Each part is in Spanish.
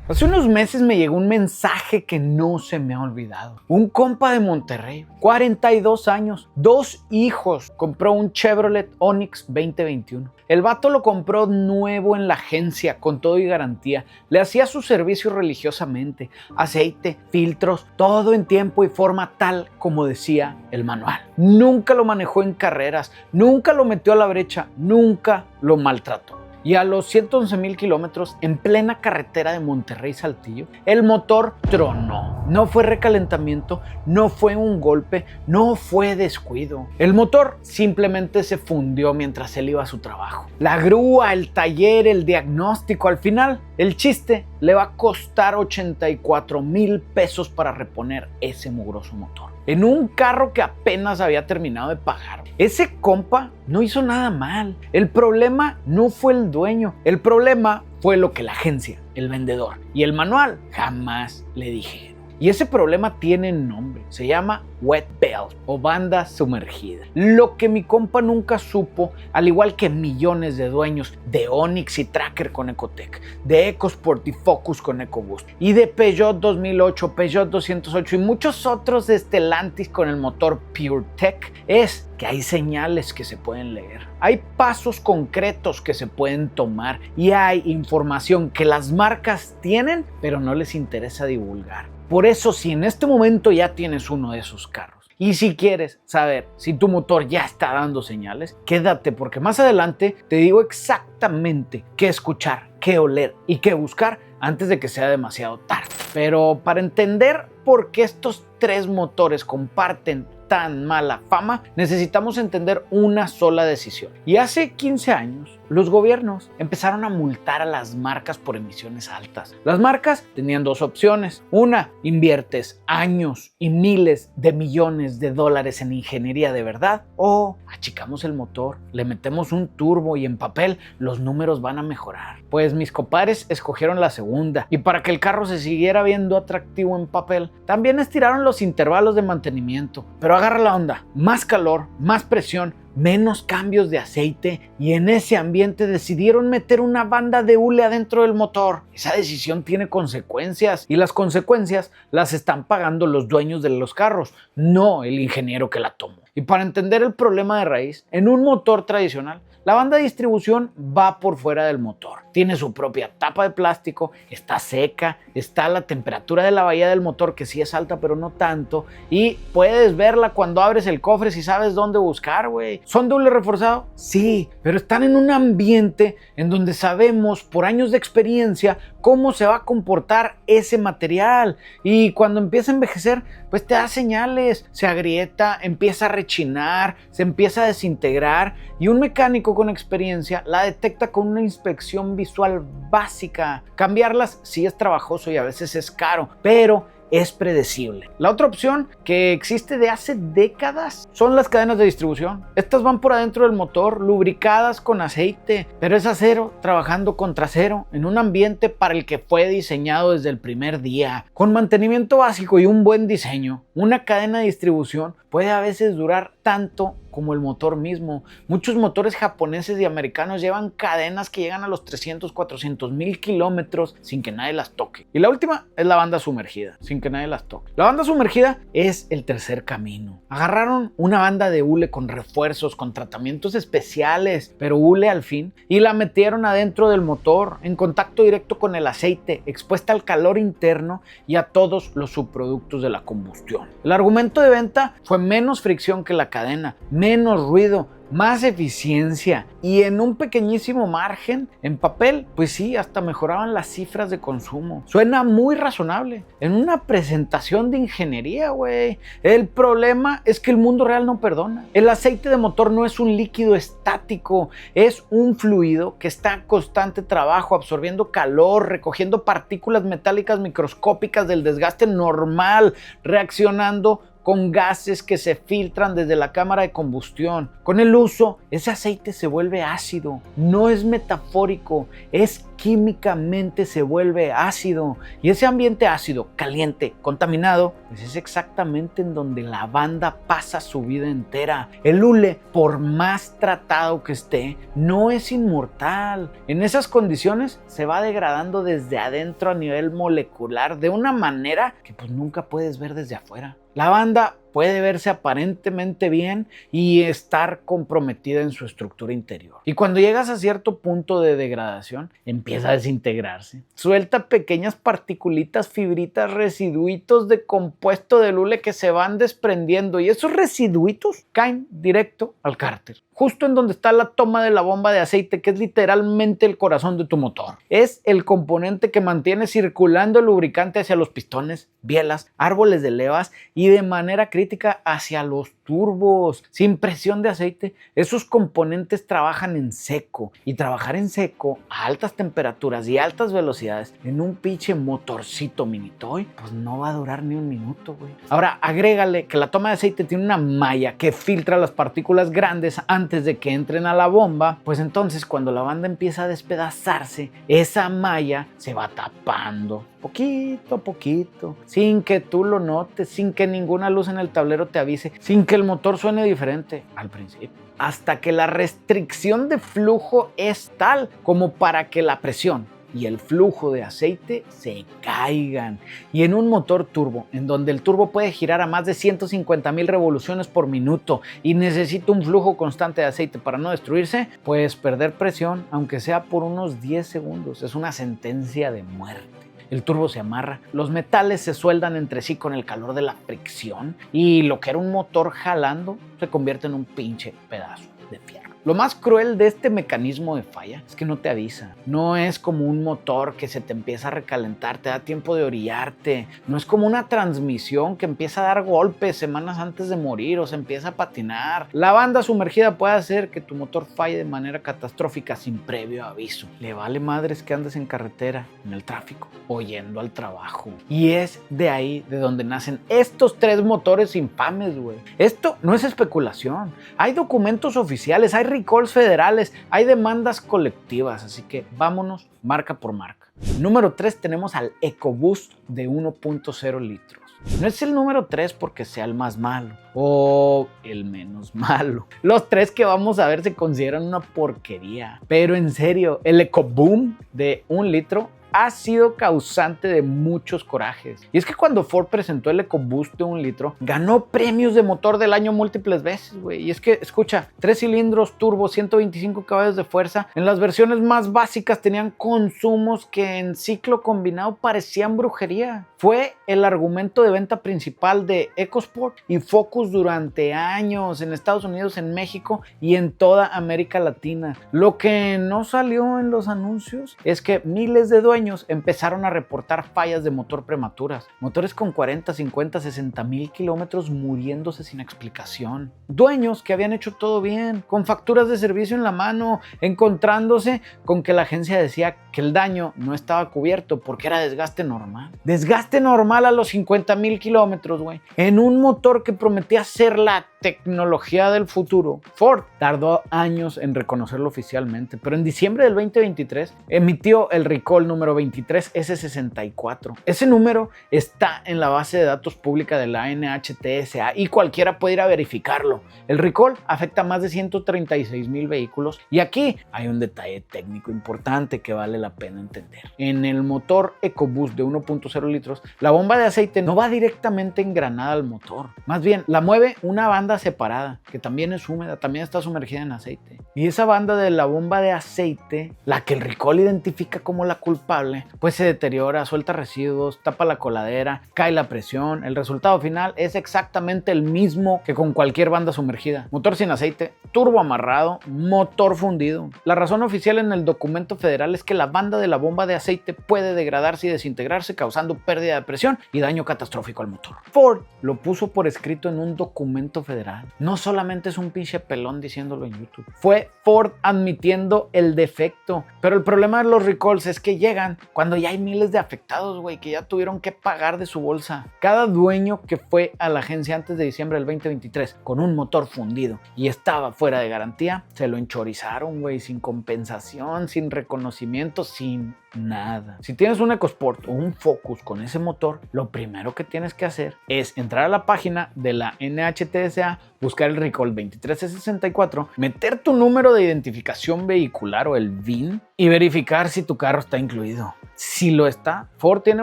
Hace unos meses me llegó un mensaje que no se me ha olvidado. Un compa de Monterrey, 42 años, 2 hijos, compró un Chevrolet Onix 2021. El vato lo compró nuevo en la agencia, con todo y garantía. Le hacía su servicio religiosamente, aceite, filtros, todo en tiempo y forma tal como decía el manual. Nunca lo manejó en carreras, nunca lo metió a la brecha, nunca lo maltrató. Y a los 111,000 kilómetros, en plena carretera de Monterrey-Saltillo, el motor tronó. No fue recalentamiento, no fue un golpe, no fue descuido. El motor simplemente se fundió mientras él iba a su trabajo. La grúa, el taller, el diagnóstico, al final, el chiste le va a costar 84,000 pesos para reponer ese mugroso motor. En un carro que apenas había terminado de pagar. Ese compa no hizo nada mal. El problema no fue el dueño. El problema fue lo que la agencia, el vendedor y el manual jamás le dijeron. Y ese problema tiene nombre, se llama wet belt o banda sumergida. Lo que mi compa nunca supo, al igual que millones de dueños de Onix y Tracker con Ecotec, de EcoSport y Focus con EcoBoost, y de Peugeot 2008, Peugeot 208 y muchos otros de Stellantis con el motor PureTech, es que hay señales que se pueden leer. Hay pasos concretos que se pueden tomar y hay información que las marcas tienen, pero no les interesa divulgar. Por eso, si en este momento ya tienes uno de esos carros y si quieres saber si tu motor ya está dando señales, quédate porque más adelante te digo exactamente qué escuchar, qué oler y qué buscar antes de que sea demasiado tarde. Pero para entender por qué estos 3 motores comparten tan mala fama, necesitamos entender una sola decisión. Y hace 15 años, los gobiernos empezaron a multar a las marcas por emisiones altas. Las marcas tenían 2 opciones. Una, inviertes años y miles de millones de dólares en ingeniería de verdad, o achicamos el motor, le metemos un turbo y en papel los números van a mejorar. Pues mis compadres escogieron la segunda, y para que el carro se siguiera viendo atractivo en papel, también estiraron los intervalos de mantenimiento. Pero agarra la onda, más calor, más presión, menos cambios de aceite, y en ese ambiente decidieron meter una banda de hule adentro del motor. Esa decisión tiene consecuencias y las consecuencias las están pagando los dueños de los carros, no el ingeniero que la tomó. Y para entender el problema de raíz, en un motor tradicional, la banda de distribución va por fuera del motor. Tiene su propia tapa de plástico, está seca, está a la temperatura de la bahía del motor, que sí es alta pero no tanto, y puedes verla cuando abres el cofre si sabes dónde buscar, güey. ¿Son de hule reforzado? Sí, pero están en un ambiente en donde sabemos por años de experiencia cómo se va a comportar ese material, y cuando empieza a envejecer, pues te da señales, se agrieta, empieza a rechinar, se empieza a desintegrar, y un mecánico con experiencia la detecta con una inspección visual básica. Cambiarlas sí es trabajoso y a veces es caro, pero es predecible. La otra opción que existe de hace décadas son las cadenas de distribución. Estas van por adentro del motor, lubricadas con aceite, pero es acero trabajando contra acero en un ambiente para el que fue diseñado desde el primer día. Con mantenimiento básico y un buen diseño, una cadena de distribución puede a veces durar tanto como el motor mismo. Muchos motores japoneses y americanos llevan cadenas que llegan a los 300, 400,000 kilómetros sin que nadie las toque. Y la última es la banda sumergida, sin que nadie las toque. La banda sumergida es el tercer camino. Agarraron una banda de hule con refuerzos, con tratamientos especiales, pero hule al fin, y la metieron adentro del motor, en contacto directo con el aceite, expuesta al calor interno y a todos los subproductos de la combustión. El argumento de venta fue menos fricción que la cadena, menos ruido, más eficiencia y en un pequeñísimo margen. En papel, pues sí, hasta mejoraban las cifras de consumo. Suena muy razonable en una presentación de ingeniería, güey. El problema es que el mundo real no perdona. El aceite de motor no es un líquido estático, es un fluido que está en constante trabajo, absorbiendo calor, recogiendo partículas metálicas microscópicas del desgaste normal, reaccionando con gases que se filtran desde la cámara de combustión. Con el uso, ese aceite se vuelve ácido. No es metafórico, es químicamente se vuelve ácido. Y ese ambiente ácido, caliente, contaminado, pues es exactamente en donde la banda pasa su vida entera. El hule, por más tratado que esté, no es inmortal. En esas condiciones se va degradando desde adentro a nivel molecular de una manera que pues nunca puedes ver desde afuera. La banda puede verse aparentemente bien y estar comprometida en su estructura interior. Y cuando llegas a cierto punto de degradación, empieza a desintegrarse. Suelta pequeñas particulitas, fibritas, residuitos de compuesto del hule que se van desprendiendo, y esos residuitos caen directo al cárter, justo en donde está la toma de la bomba de aceite, que es literalmente el corazón de tu motor. Es el componente que mantiene circulando el lubricante hacia los pistones, bielas, árboles de levas y de manera crítica hacia los turbos. Sin presión de aceite, esos componentes trabajan en seco, y trabajar en seco a altas temperaturas y altas velocidades en un pinche motorcito mini toy, pues no va a durar ni un minuto, güey. Ahora agrégale que la toma de aceite tiene una malla que filtra las partículas grandes antes de que entren a la bomba, pues entonces cuando la banda empieza a despedazarse, esa malla se va tapando poquito a poquito, sin que tú lo notes, sin que ninguna luz en el tablero te avise, sin que el motor suene diferente al principio, hasta que la restricción de flujo es tal como para que la presión y el flujo de aceite se caigan. Y en un motor turbo, en donde el turbo puede girar a más de 150,000 revoluciones por minuto y necesita un flujo constante de aceite para no destruirse, pues perder presión, aunque sea por unos 10 segundos, es una sentencia de muerte. El turbo se amarra, los metales se sueldan entre sí con el calor de la fricción, y lo que era un motor jalando se convierte en un pinche pedazo de fierro. Lo más cruel de este mecanismo de falla es que no te avisa. No es como un motor que se te empieza a recalentar, te da tiempo de orillarte. No es como una transmisión que empieza a dar golpes semanas antes de morir o se empieza a patinar. La banda sumergida puede hacer que tu motor falle de manera catastrófica sin previo aviso. Le vale madres que andes en carretera, en el tráfico o yendo al trabajo. Y es de ahí de donde nacen estos 3 motores infames, güey. Esto no es especulación. Hay documentos oficiales, hay recalls federales, hay demandas colectivas, así que vámonos marca por marca. Número 3 tenemos al EcoBoost de 1.0 litros. No es el número 3 porque sea el más malo o el menos malo. Los 3 que vamos a ver se consideran una porquería, pero en serio, el EcoBoom de 1 litro ha sido causante de muchos corajes. Y es que cuando Ford presentó el EcoBoost de 1 litro, ganó premios de motor del año múltiples veces, güey. Y es que, escucha, 3 cilindros turbo, 125 caballos de fuerza. En las versiones más básicas tenían consumos que en ciclo combinado parecían brujería. Fue el argumento de venta principal de EcoSport y Focus durante años en Estados Unidos, en México y en toda América Latina. Lo que no salió en los anuncios es que miles de dueños empezaron a reportar fallas de motor prematuras. Motores con 40, 50, 60 mil kilómetros muriéndose sin explicación. Dueños que habían hecho todo bien, con facturas de servicio en la mano, encontrándose con que la agencia decía que el daño no estaba cubierto porque era desgaste normal. Desgaste normal a los 50 mil kilómetros, güey. En un motor que prometía ser la tecnología del futuro. Ford tardó años en reconocerlo oficialmente, pero en diciembre del 2023 emitió el recall número 23S64. Ese número está en la base de datos pública de la NHTSA y cualquiera puede ir a verificarlo. El recall afecta a más de 136,000 vehículos, y aquí hay un detalle técnico importante que vale la pena entender. En el motor EcoBoost de 1.0 litros, la bomba de aceite no va directamente engranada al motor. Más bien, la mueve una banda separada, que también es húmeda, también está sumergida en aceite. Y esa banda de la bomba de aceite, la que el recall identifica como la culpable, pues se deteriora, suelta residuos, tapa la coladera, cae la presión. El resultado final es exactamente el mismo que con cualquier banda sumergida. Motor sin aceite, turbo amarrado, motor fundido. La razón oficial en el documento federal es que la banda de la bomba de aceite puede degradarse y desintegrarse, causando pérdida de presión y daño catastrófico al motor. Ford lo puso por escrito en un documento federal. No solamente es un pinche pelón diciéndolo en YouTube. Fue Ford admitiendo el defecto. Pero el problema de los recalls es que llegan llegan cuando ya hay miles de afectados, güey, que ya tuvieron que pagar de su bolsa. Cada dueño que fue a la agencia antes de diciembre del 2023 con un motor fundido y estaba fuera de garantía, se lo enchorizaron, güey, sin compensación, sin reconocimiento, sin nada. Si tienes un EcoSport o un Focus con ese motor, lo primero que tienes que hacer es entrar a la página de la NHTSA, buscar el recall 23C64, meter tu número de identificación vehicular o el VIN y verificar si tu carro está incluido. Si lo está, Ford tiene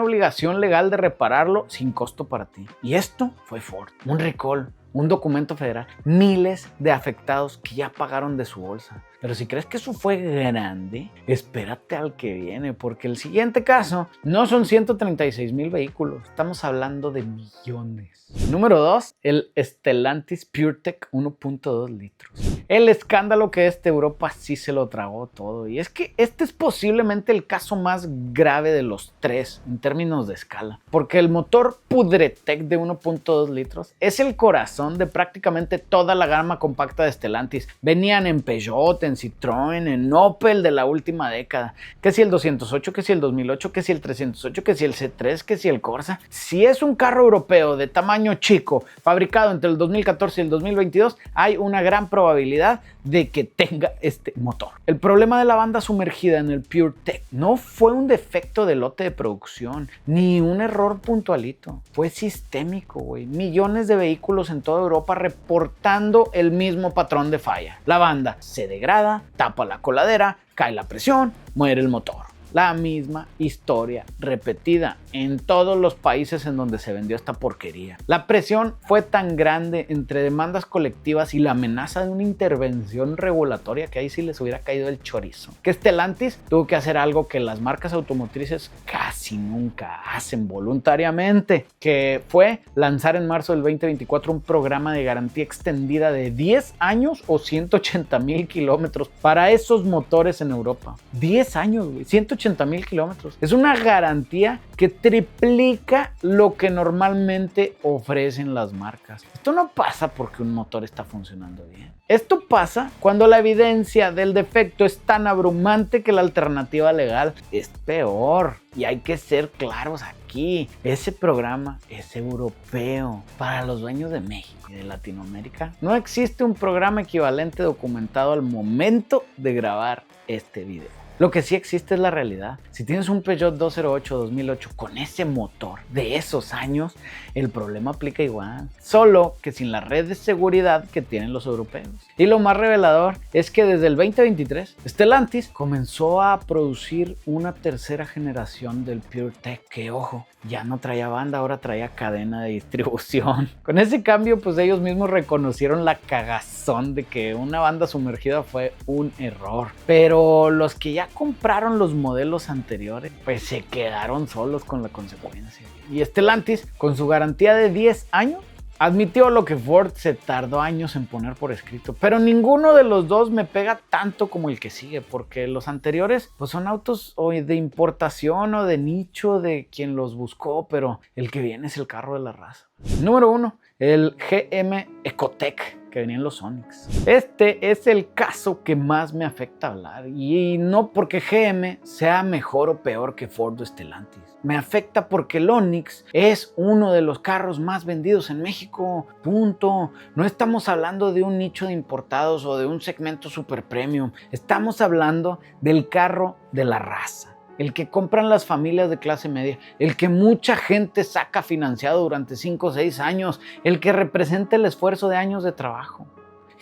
obligación legal de repararlo sin costo para ti. Y esto fue Ford, un recall, un documento federal, miles de afectados que ya pagaron de su bolsa. Pero si crees que eso fue grande, espérate al que viene, porque el siguiente caso no son 136,000 vehículos, estamos hablando de millones. Número 2, el Stellantis PureTech 1.2 litros. El escándalo que Europa sí se lo tragó todo. Y es que este es posiblemente el caso más grave de los tres en términos de escala. Porque el motor PudreTech de 1.2 litros es el corazón de prácticamente toda la gama compacta de Stellantis. Venían en Peugeot, en Citroën, en Opel de la última década. Que si el 208, que si el 2008, que si el 308, que si el C3, que si el Corsa. Si es un carro europeo de tamaño chico, fabricado entre el 2014 y el 2022, hay una gran probabilidad de que tenga este motor. El problema de la banda sumergida en el PureTech no fue un defecto de lote de producción, ni un error puntualito. Fue sistémico, güey. Millones de vehículos en toda Europa reportando el mismo patrón de falla. La banda se degrada, tapa la coladera, cae la presión, muere el motor. La misma historia repetida en todos los países en donde se vendió esta porquería. La presión fue tan grande entre demandas colectivas y la amenaza de una intervención regulatoria que ahí sí les hubiera caído el chorizo. Que Stellantis tuvo que hacer algo que las marcas automotrices casi nunca hacen voluntariamente, que fue lanzar en marzo del 2024 un programa de garantía extendida de 10 años o 180,000 kilómetros para esos motores en Europa. 10 años, güey, 180,000 kilómetros. Es una garantía que triplica lo que normalmente ofrecen las marcas. Esto no pasa porque un motor está funcionando bien. Esto pasa cuando la evidencia del defecto es tan abrumante que la alternativa legal es peor. Y hay que ser claros aquí. Ese programa es europeo. Para los dueños de México y de Latinoamérica, no existe un programa equivalente documentado al momento de grabar este video. Lo que sí existe es la realidad. Si tienes un Peugeot 208 2008 con ese motor de esos años, el problema aplica igual, solo que sin la red de seguridad que tienen los europeos. Y lo más revelador es que desde el 2023, Stellantis comenzó a producir una tercera generación del PureTech, que ojo, ya no traía banda, ahora traía cadena de distribución. Con ese cambio, pues ellos mismos reconocieron la cagazón de que una banda sumergida fue un error. Pero los que ya compraron los modelos anteriores, pues se quedaron solos con la consecuencia. Y Stellantis, con su garantía de 10 años, admitió lo que Ford se tardó años en poner por escrito, pero ninguno de los dos me pega tanto como el que sigue, porque los anteriores pues son autos o de importación o de nicho de quien los buscó, pero el que viene es el carro de la raza. Número 1, el GM Ecotec que venían los Onix. Este es el caso que más me afecta hablar, y no porque GM sea mejor o peor que Ford o Stellantis. Me afecta porque el Onix es uno de los carros más vendidos en México, punto. No estamos hablando de un nicho de importados o de un segmento super premium. Estamos hablando del carro de la raza. El que compran las familias de clase media, el que mucha gente saca financiado durante 5 o 6 años, el que representa el esfuerzo de años de trabajo.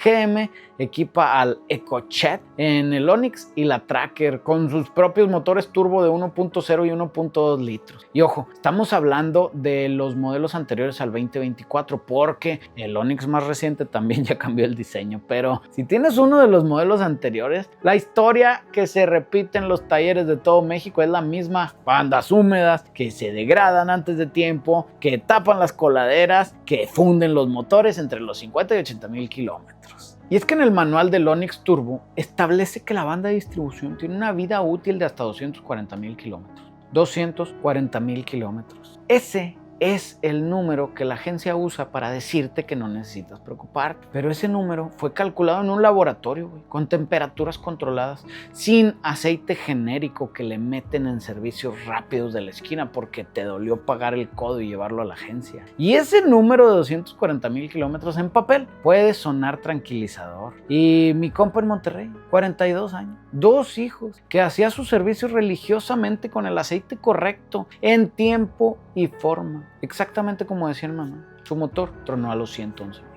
GM equipa al EcoChat en el Onix y la Tracker con sus propios motores turbo de 1.0 y 1.2 litros. Y ojo, estamos hablando de los modelos anteriores al 2024 porque el Onix más reciente también ya cambió el diseño. Pero si tienes uno de los modelos anteriores, la historia que se repite en los talleres de todo México es la misma. Bandas húmedas que se degradan antes de tiempo, que tapan las coladeras, que funden los motores entre los 50 y 80,000 kilómetros. Y es que en el manual del Onix Turbo establece que la banda de distribución tiene una vida útil de hasta 240,000 kilómetros. 240,000 kilómetros. Ese es el número que la agencia usa para decirte que no necesitas preocuparte. Pero ese número fue calculado en un laboratorio, güey, con temperaturas controladas, sin aceite genérico que le meten en servicios rápidos de la esquina porque te dolió pagar el codo y llevarlo a la agencia. Y ese número de 240,000 kilómetros en papel puede sonar tranquilizador. Y mi compa en Monterrey, 42 años, 2 hijos, que hacía su servicio religiosamente con el aceite correcto, en tiempo y forma, exactamente como decía el manual. Su motor tronó a los 111,000.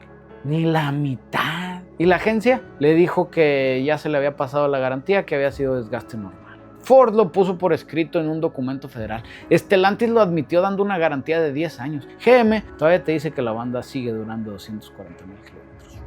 Ni la mitad. Y la agencia le dijo que ya se le había pasado la garantía, que había sido desgaste normal. Ford lo puso por escrito en un documento federal. Stellantis lo admitió dando una garantía de 10 años. GM todavía te dice que la banda sigue durando 240,000 kilómetros.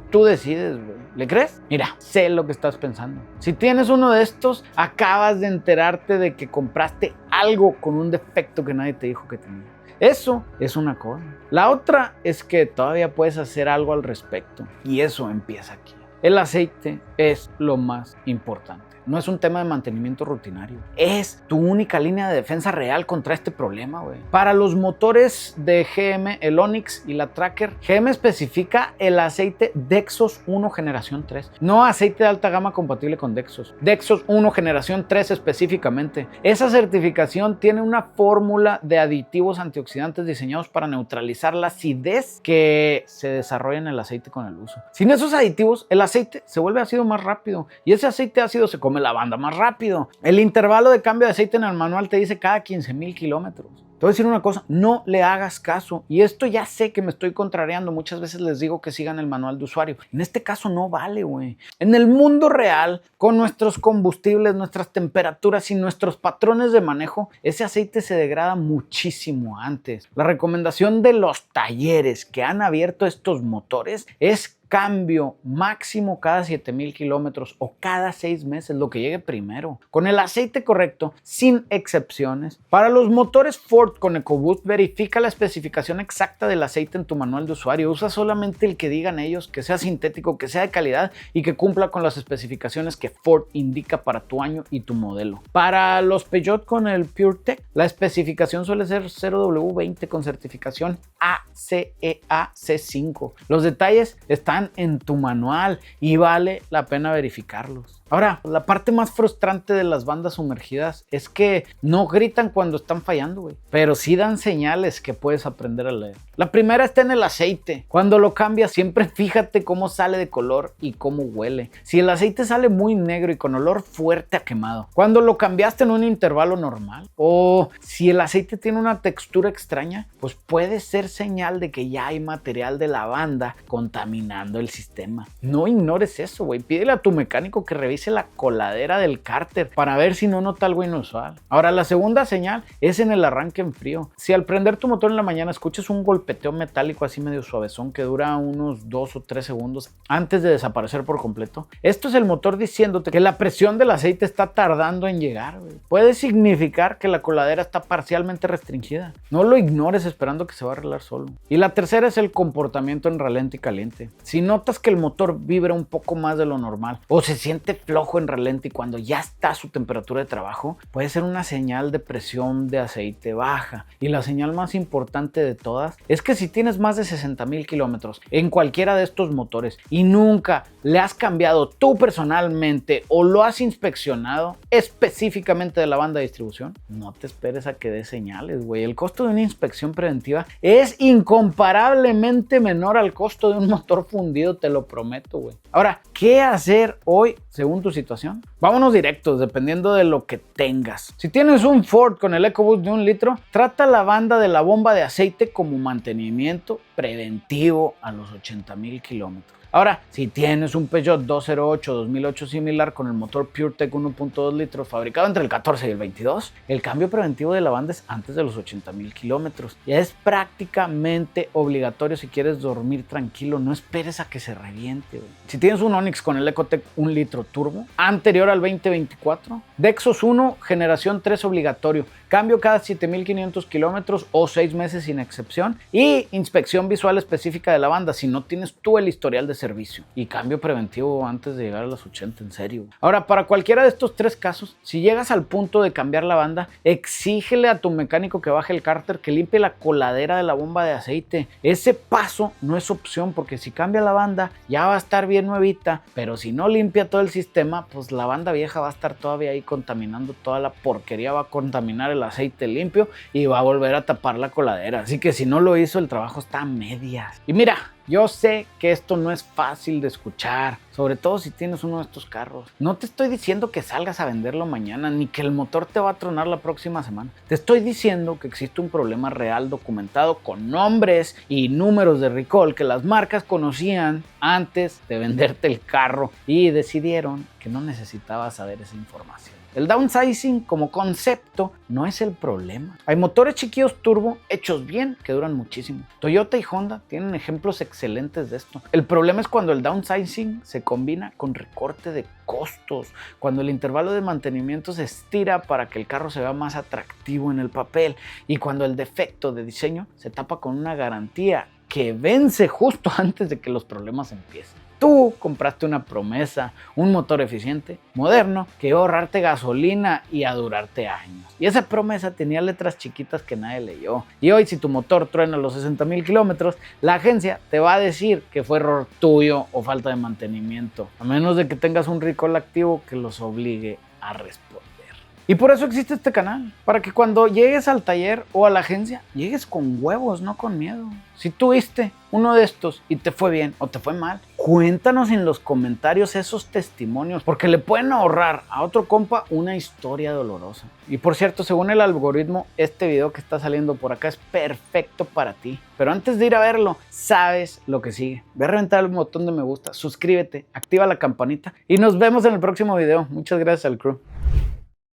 Tú decides, güey. ¿Le crees? Mira, sé lo que estás pensando. Si tienes uno de estos, acabas de enterarte de que compraste algo con un defecto que nadie te dijo que tenía. Eso es una cosa. La otra es que todavía puedes hacer algo al respecto. Y eso empieza aquí. El aceite es lo más importante. No es un tema de mantenimiento rutinario. Es tu única línea de defensa real contra este problema, güey. Para los motores de GM, el Onix y la Tracker, GM especifica el aceite Dexos 1 generación 3. No aceite de alta gama compatible con Dexos. Dexos 1 generación 3 específicamente. Esa certificación tiene una fórmula de aditivos antioxidantes diseñados para neutralizar la acidez que se desarrolla en el aceite con el uso. Sin esos aditivos, el aceite se vuelve ácido más rápido y ese aceite ácido se come la banda más rápido. El intervalo de cambio de aceite en el manual te dice cada 15,000 kilómetros. Te voy a decir una cosa, no le hagas caso. Y esto ya sé que me estoy contrariando. Muchas veces les digo que sigan el manual de usuario. En este caso no vale, güey. En el mundo real, con nuestros combustibles, nuestras temperaturas y nuestros patrones de manejo, ese aceite se degrada muchísimo antes. La recomendación de los talleres que han abierto estos motores es cambio máximo cada 7,000 kilómetros o cada 6 meses, lo que llegue primero, con el aceite correcto, sin excepciones. Para los motores Ford con EcoBoost, verifica la especificación exacta del aceite en tu manual de usuario. Usa solamente el que digan ellos, que sea sintético, que sea de calidad y que cumpla con las especificaciones que Ford indica para tu año y tu modelo. Para los Peugeot con el PureTech, la especificación suele ser 0W20 con certificación ACEA C5. Los detalles están en tu manual y vale la pena verificarlos. Ahora, la parte más frustrante de las bandas sumergidas es que no gritan cuando están fallando, güey, pero sí dan señales que puedes aprender a leer. La primera está en el aceite. Cuando lo cambias, siempre fíjate cómo sale de color y cómo huele. Si el aceite sale muy negro y con olor fuerte a quemado, cuando lo cambiaste en un intervalo normal, o si el aceite tiene una textura extraña, pues puede ser señal de que ya hay material de la banda contaminando el sistema. No ignores eso, güey. Pídele a tu mecánico que revise la coladera del cárter para ver si no nota algo inusual. Ahora, la segunda señal es en el arranque en frío. Si al prender tu motor en la mañana escuchas un golpeteo metálico así medio suavezón que dura unos 2 o 3 segundos antes de desaparecer por completo, esto es el motor diciéndote que la presión del aceite está tardando en llegar, güey. Puede significar que la coladera está parcialmente restringida. No lo ignores esperando que se va a arreglar solo. Y la tercera es el comportamiento en ralente y caliente. Si notas que el motor vibra un poco más de lo normal o se siente flojo en ralente y cuando ya está a su temperatura de trabajo, puede ser una señal de presión de aceite baja. Y la señal más importante de todas es que si tienes más de 60,000 kilómetros en cualquiera de estos motores y nunca le has cambiado tú personalmente o lo has inspeccionado específicamente de la banda de distribución, no te esperes a que dé señales, güey. El costo de una inspección preventiva es incomparablemente menor al costo de un motor fundido, te lo prometo, güey. Ahora, ¿qué hacer hoy según tu situación? Vámonos directos, dependiendo de lo que tengas. Si tienes un Ford con el EcoBoost de 1 litro, trata la banda de la bomba de aceite como mantenimiento preventivo a los 80,000 kilómetros. Ahora, si tienes un Peugeot 208 2008 similar con el motor PureTech 1.2 litros fabricado entre el 14 y el 22, el cambio preventivo de la banda es antes de los 80,000 kilómetros. Ya es prácticamente obligatorio si quieres dormir tranquilo, no esperes a que se reviente, güey. Si tienes un Onix con el Ecotec 1 litro turbo, anterior al 2024, Dexos 1 generación 3 obligatorio, cambio cada 7,500 kilómetros o 6 meses sin excepción y inspección visual específica de la banda si no tienes tú el historial de servicio y cambio preventivo antes de llegar a las 80, en serio. Ahora, para cualquiera de estos 3 casos, si llegas al punto de cambiar la banda, exígele a tu mecánico que baje el cárter, que limpie la coladera de la bomba de aceite. Ese paso no es opción porque si cambia la banda ya va a estar bien nuevita, pero si no limpia todo el sistema, pues la banda vieja va a estar todavía ahí contaminando toda la porquería, va a contaminar el aceite limpio y va a volver a tapar la coladera. Así que si no lo hizo, el trabajo está a medias. Y mira, yo sé que esto no es fácil de escuchar, sobre todo si tienes uno de estos carros. No te estoy diciendo que salgas a venderlo mañana, ni que el motor te va a tronar la próxima semana. Te estoy diciendo que existe un problema real documentado con nombres y números de recall que las marcas conocían antes de venderte el carro y decidieron que no necesitabas saber esa información. El downsizing como concepto no es el problema. Hay motores chiquillos turbo hechos bien que duran muchísimo. Toyota y Honda tienen ejemplos excelentes de esto. El problema es cuando el downsizing se combina con recorte de costos, cuando el intervalo de mantenimiento se estira para que el carro se vea más atractivo en el papel y cuando el defecto de diseño se tapa con una garantía que vence justo antes de que los problemas empiecen. Tú compraste una promesa, un motor eficiente, moderno, que iba a ahorrarte gasolina y a durarte años. Y esa promesa tenía letras chiquitas que nadie leyó. Y hoy si tu motor truena los 60,000 kilómetros, la agencia te va a decir que fue error tuyo o falta de mantenimiento, a menos de que tengas un recall activo que los obligue a responder. Y por eso existe este canal, para que cuando llegues al taller o a la agencia, llegues con huevos, no con miedo. Si tuviste uno de estos y te fue bien o te fue mal, cuéntanos en los comentarios esos testimonios, porque le pueden ahorrar a otro compa una historia dolorosa. Y por cierto, según el algoritmo, este video que está saliendo por acá es perfecto para ti. Pero antes de ir a verlo, sabes lo que sigue. Ve a reventar el botón de me gusta, suscríbete, activa la campanita y nos vemos en el próximo video. Muchas gracias al crew.